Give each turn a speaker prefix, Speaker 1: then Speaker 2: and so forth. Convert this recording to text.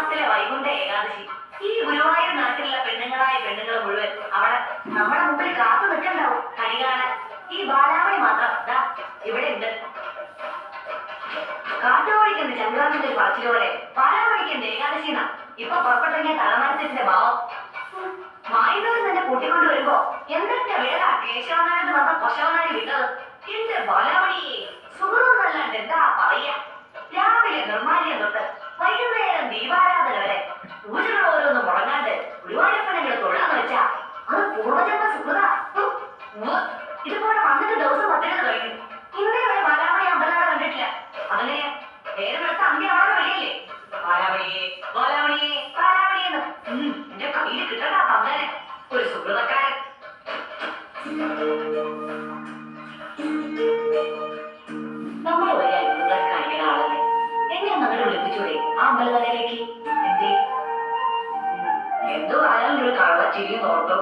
Speaker 1: മാസത്തിലെ വൈകുണ്ഠ ഏകാദശി. ഈ ഗുരുവായൂർ നാട്ടിലുള്ള പെണ്ണുങ്ങളായ പെണ്ണുങ്ങൾ മുഴുവൻ അവിടെ നമ്മുടെ മുമ്പിൽ കാത്തു നിൽക്കണ്ടാവും കണി കാണാൻ. ഈ ബാലാമണി മാത്രം ദാ ഇവിടെ ഉണ്ട്. കാട്ടുകോഴിക്കെന്ത് ചന്ദ്രാമിന്റെ പറച്ചിലോടെ ബാലാമണിക്കെന്ത് ഏകാദശിന. ഇപ്പൊ പുറപ്പെട്ടിറങ്ങിയ തലമരത്തിന്റെ ഭാവം മായുന്നവർ തന്നെ കൂട്ടിക്കൊണ്ട് വരുമ്പോ എന്തൊക്കെ വേല കേശവനാരെന്ന് പറഞ്ഞ കൊശവനാരി വിട്ടത്. എന്റെ ബാലാമണിയെ സുഖമൊന്നല്ലാണ്ട് എന്താ പറയാ. രാവിലെ നിർമ്മാല്യം തൊട്ട് വൈകുന്നേരം ദീപാരാധന വരെ പൂജകൾ ഓരോന്നും മുടങ്ങാണ്ട് ഗുരുവായൂരപ്പനെങ്കിലും തൊഴാന്ന് വെച്ചാ അത് പൂർവജന്മ സുഹൃത. ഇതുപോലെ വന്നിട്ട് ദിവസം 10 കഴിഞ്ഞു. ഇന്നേ വരെ ബാലാമണി അമ്പലനാട് കണ്ടിട്ടില്ല. അതങ്ങനെ നേരെടുത്ത അമ്പി അവിടെ വഴിയല്ലേ ബാലാമണിയെ ബാലാമണിയെ ബാലാമണിയെന്ന് എന്റെ കയ്യിൽ കിട്ടണ്ട പന്തനെ ഒരു സുഹൃതക്കാരൻ. നമ്മുടെ വലിയ അത്ഭുതങ്ങൾ കാണിക്കുന്ന ആളല്ലേ. എന്നെ മകളെ വിളിപ്പിച്ചൂടെ ആ അമ്പലനടയിലേക്ക്? എന്തേ എന്തോ ആയാലും ഒരു കള്ള ചിരിയും നോട്ടോ.